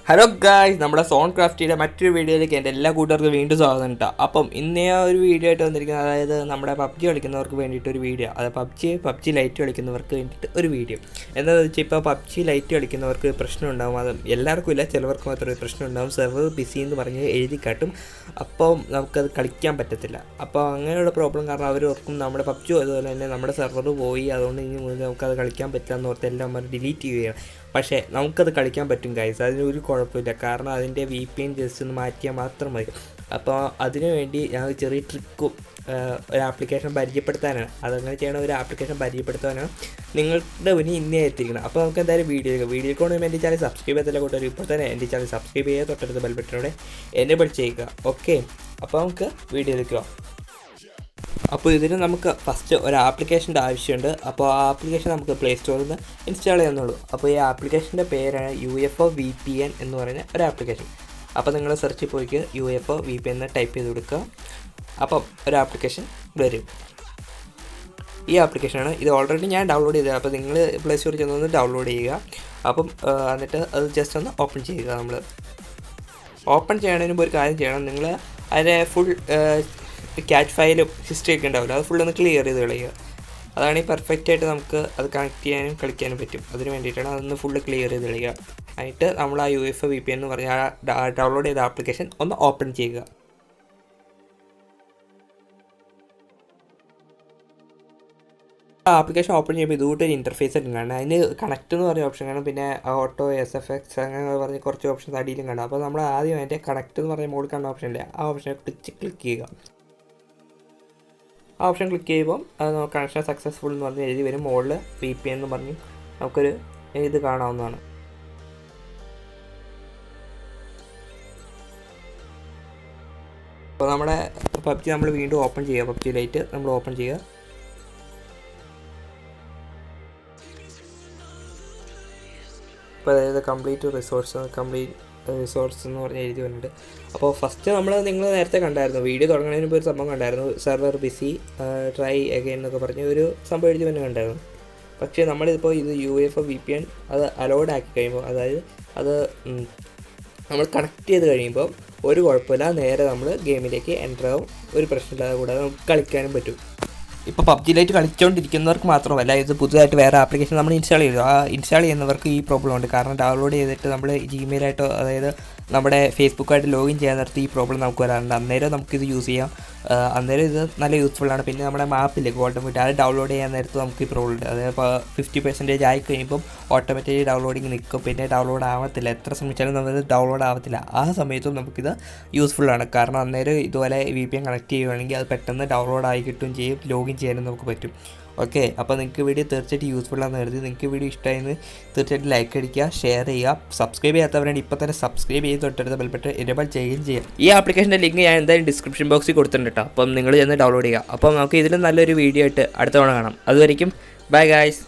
Hello guys, നമ്മുടെ zone ക്രാഫ്റ്റിയുടെ മറ്റൊരു വീഡിയോയിലേക്ക് എൻ്റെ എല്ലാ കൂട്ടുകാർക്കും വീണ്ടും സ്വാഗതം കേട്ടോ. അപ്പം ഇന്നേ ഒരു വീഡിയോ ആയിട്ട് വന്നിരിക്കുന്നത്, അതായത് നമ്മുടെ പബ്ജി കളിക്കുന്നവർക്ക് വേണ്ടിയിട്ടൊരു വീഡിയോ, അത് പബ്ജി ലൈറ്റ് കളിക്കുന്നവർക്ക് വേണ്ടിയിട്ട് ഒരു വീഡിയോ. എന്താണെന്ന് വെച്ചാൽ ഇപ്പോൾ പബ്ജി ലൈറ്റ് കളിക്കുന്നവർക്ക് പ്രശ്നം ഉണ്ടാകും. അത് എല്ലാവർക്കും ഇല്ല, ചിലവർക്ക് മാത്രമേ പ്രശ്നം ഉണ്ടാകും. സെർവർ ബിസി എന്ന് പറഞ്ഞ് എഴുതി കാട്ടും. അപ്പോൾ നമുക്കത് കളിക്കാൻ പറ്റത്തില്ല. അപ്പോൾ അങ്ങനെയുള്ള പ്രോബ്ലം കാരണം അവർ ഓർക്കും നമ്മുടെ പബ്ജി അതുപോലെ തന്നെ നമ്മുടെ സെർവർ പോയി, അതുകൊണ്ട് ഇനി മുതൽ നമുക്കത് കളിക്കാൻ പറ്റില്ല എന്ന് ഓർത്ത് എല്ലാം അവർ ഡിലീറ്റ് ചെയ്യുകയാണ്. പക്ഷേ നമുക്കത് കളിക്കാൻ പറ്റും ഗൈസ്, അതിനൊരു കുഴപ്പമില്ല. കാരണം അതിൻ്റെ VPN ജസ്റ്റ് ഒന്ന് മാറ്റിയാൽ മാത്രം മതി. അപ്പോൾ അതിനു വേണ്ടി ഞാൻ ചെറിയ ട്രിക്കും ഒരു ആപ്ലിക്കേഷൻ പരിചയപ്പെടുത്താനാണ്. അതങ്ങനെ ചെയ്യണ ഒരു ആപ്ലിക്കേഷൻ പരിചയപ്പെടുത്താനാണ് നിങ്ങളുടെ മുന്നിൽ ഇന്നേ എത്തിയിരിക്കണം. അപ്പോൾ നമുക്ക് എന്തായാലും വീഡിയോയ്ക്ക് കൊണ്ട് എൻ്റെ ചാനൽ സബ്സ്ക്രൈബ് ചെയ്തില്ല കൂട്ടുകാർ, ഇപ്പോൾ തന്നെ എൻ്റെ ചാനൽ സബ്സ്ക്രൈബ് ചെയ്യുക, തൊട്ടടുത്ത് ബെൽ ബട്ടനോടെ എന്നെ പഠിച്ചേക്കുക. ഓക്കെ, അപ്പോൾ നമുക്ക് വീഡിയോയിലേക്ക് പോകാം. അപ്പോൾ ഇതിന് നമുക്ക് ഫസ്റ്റ് ഒരു ആപ്ലിക്കേഷൻ്റെ ആവശ്യമുണ്ട്. അപ്പോൾ ആ ആപ്ലിക്കേഷൻ നമുക്ക് പ്ലേ സ്റ്റോറിൽ നിന്ന് ഇൻസ്റ്റാൾ ചെയ്യാവുന്നുള്ളൂ. അപ്പോൾ ഈ ആപ്ലിക്കേഷൻ്റെ പേരാണ് UFO VPN എന്ന് പറയുന്ന ഒരു ആപ്ലിക്കേഷൻ. അപ്പോൾ നിങ്ങൾ സെർച്ച് പോയിക്ക് UFO VPN എന്ന് ടൈപ്പ് ചെയ്ത് കൊടുക്കുക. അപ്പം ഒരു ആപ്ലിക്കേഷൻ വരും. ഈ ആപ്ലിക്കേഷനാണ് ഇത്. ഓൾറെഡി ഞാൻ ഡൗൺലോഡ് ചെയ്തത്. അപ്പോൾ നിങ്ങൾ പ്ലേ സ്റ്റോറിൽ ചെന്നൊന്ന് ഡൗൺലോഡ് ചെയ്യുക. അപ്പം എന്നിട്ട് അത് ജസ്റ്റ് ഒന്ന് ഓപ്പൺ ചെയ്യുക. നമ്മൾ ഓപ്പൺ ചെയ്യണതിന് മുമ്പ് ഒരു കാര്യം ചെയ്യണം. നിങ്ങൾ അതിൻ്റെ ഫുൾ ക്യാച്ച് ഫയലും ഹിസ്റ്ററി ഒക്കെ ഉണ്ടാവില്ല, അത് ഫുള്ളൊന്ന് ക്ലിയർ ചെയ്ത് കളയുക. അതാണ് ഈ പെർഫെക്റ്റായിട്ട് നമുക്ക് അത് കണക്ട് ചെയ്യാനും കളിക്കാനും പറ്റും. അതിന് വേണ്ടിയിട്ടാണ് അതൊന്ന് ഫുള്ള് ക്ലിയർ ചെയ്ത് കളയുക. എന്നിട്ട് നമ്മൾ ആ UFO VPN എന്ന് പറഞ്ഞ ആ ഡൗൺലോഡ് ചെയ്ത ആപ്ലിക്കേഷൻ ഒന്ന് ഓപ്പൺ ചെയ്യുക. ആ ആപ്ലിക്കേഷൻ ഓപ്പൺ ചെയ്യുമ്പോൾ ഇതുകൂട്ടൊരു ഇൻ്റർഫേസ് ആയിട്ട് കാണാം. അതിന് കണക്ട് എന്ന് പറയുന്ന ഓപ്ഷൻ കാണാം, പിന്നെ ഓട്ടോ SFX അങ്ങനെ പറഞ്ഞ് കുറച്ച് ഓപ്ഷൻസ് അടിയിലും കാണാം. അപ്പോൾ നമ്മൾ ആദ്യം അതിൻ്റെ കണക്ട് എന്ന് പറഞ്ഞ മോഡ് കാണുന്ന ഓപ്ഷൻ ഇല്ലേ, ആ ഓപ്ഷനെ ക്ലിക്ക് ചെയ്യുക. ആ ഓപ്ഷൻ ക്ലിക്ക് ചെയ്യുമ്പോൾ അത് കണക്ഷൻ സക്സസ്ഫുൾ എന്ന് പറഞ്ഞ് എഴുതി വരും. മുകളിൽ VPN എന്ന് പറഞ്ഞ് നമുക്കൊരു ഇത് കാണാവുന്നതാണ്. അപ്പോൾ നമ്മുടെ പബ്ജി നമ്മൾ വീണ്ടും ഓപ്പൺ ചെയ്യുക. പബ്ജി ലൈറ്റ് നമ്മൾ ഓപ്പൺ ചെയ്യുക. ഇപ്പോൾ അതായത് കംപ്ലീറ്റ് റിസോഴ്സ് എന്ന് പറഞ്ഞ് എഴുതി വന്നിട്ട്. അപ്പോൾ ഫസ്റ്റ് നിങ്ങൾ നേരത്തെ കണ്ടായിരുന്നു, വീഡിയോ തുടങ്ങുന്നതിന് മുമ്പ് ഒരു സംഭവം കണ്ടായിരുന്നു, സെർവർ ബിസി ട്രൈ അഗൈൻ എന്നൊക്കെ പറഞ്ഞ് ഒരു സംഭവം എഴുതി തന്നെ കണ്ടായിരുന്നു. പക്ഷേ നമ്മളിപ്പോൾ ഇത് UFO VPN അത് അലൗഡ് ആക്കി കഴിയുമ്പോൾ, അതായത് അത് നമ്മൾ കണക്ട് ചെയ്ത് കഴിയുമ്പോൾ ഒരു കുഴപ്പമില്ല, നേരെ നമ്മൾ ഗെയിമിലേക്ക് എൻ്റർ ആവും. ഒരു പ്രശ്നമില്ലാതെ കൂടാതെ നമുക്ക് കളിക്കാനും പറ്റും. ഇപ്പോൾ പബ്ജി ലൈറ്റ് കളിച്ചുകൊണ്ടിരിക്കുന്നവർക്ക് മാത്രമല്ല, ഇത് പുതുതായിട്ട് വേറെ ആപ്ലിക്കേഷൻ നമ്മൾ ഇൻസ്റ്റാൾ ചെയ്തു. ആ ഇൻസ്റ്റാൾ ചെയ്യുന്നവർക്ക് ഈ പ്രോബ്ലം ഉണ്ട്. കാരണം ഡൗൺലോഡ് ചെയ്തിട്ട് നമ്മൾ ജിമെയിലായിട്ടോ അതായത് നമ്മുടെ ഫേസ്ബുക്കായിട്ട് ലോഗിൻ ചെയ്യാൻ നേരത്ത് ഈ പ്രോബ്ലം നമുക്ക് വരാറുണ്ട്. അന്നേരം നമുക്കിത് യൂസ് ചെയ്യാം. അന്നേരം ഇത് നല്ല യൂസ്ഫുള്ളാണ്. പിന്നെ നമ്മുടെ മാപ്പില്ലേ ഗോൾഡൻ വീട്ട്, അത് ഡൗൺലോഡ് ചെയ്യാൻ നേരത്ത് നമുക്ക് ഈ പ്രോബ്ലം ഉണ്ട്. അതായത് ഇപ്പോൾ 50% ആയി കഴിയുമ്പം ഓട്ടോമാറ്റിക്കലി ഡൗൺലോഡിങ് നിൽക്കും, പിന്നെ ഡൗൺലോഡ് ആവത്തില്ല. എത്ര ശ്രമിച്ചാലും നമുക്ക് ഡൗൺലോഡ് ആവത്തില്ല. ആ സമയത്തും നമുക്കിത് യൂസ്ഫുള്ളാണ്. കാരണം അന്നേരം ഇതുപോലെ VPN കണക്ട് ചെയ്യുകയാണെങ്കിൽ അത് പെട്ടെന്ന് ഡൗൺലോഡ് ആയി കിട്ടുകയും ചെയ്യും, ലോഗിൻ ചെയ്യാനും നമുക്ക് പറ്റും. ഓക്കെ, അപ്പോൾ നിങ്ങൾക്ക് വീഡിയോ തീർച്ചയായിട്ടും യൂസ്ഫുള്ളാണെന്ന് കരുതി. നിങ്ങൾക്ക് വീഡിയോ ഇഷ്ടമായെന്ന് തീർച്ചയായിട്ടും ലൈക്ക് അടിക്കുക, ഷെയർ ചെയ്യുക. സബ്സ്ക്രൈബ് ചെയ്യാത്തവരാണ് ഇപ്പോൾ തന്നെ സബ്സ്ക്രൈബ് ചെയ്ത് തൊട്ടടുത്ത ബെൽ ബട്ടൺ എനേബിൾ ചെയ്യുകയും ചെയ്യാം. ഈ ആപ്ലിക്കേഷൻ്റെ ലിങ്ക് ഞാൻ എന്തായാലും ഡിസ്ക്രിപ്ഷൻ ബോക്സിൽ കൊടുത്തിട്ടുണ്ട് കേട്ടോ. അപ്പം നിങ്ങൾ ചെന്ന് ഡൗൺലോഡ് ചെയ്യുക. അപ്പം നമുക്ക് ഇതിലും നല്ലൊരു വീഡിയോ ആയിട്ട് അടുത്ത തവണ കാണാം. അതുവരെയും ബൈ ഗായ്സ്.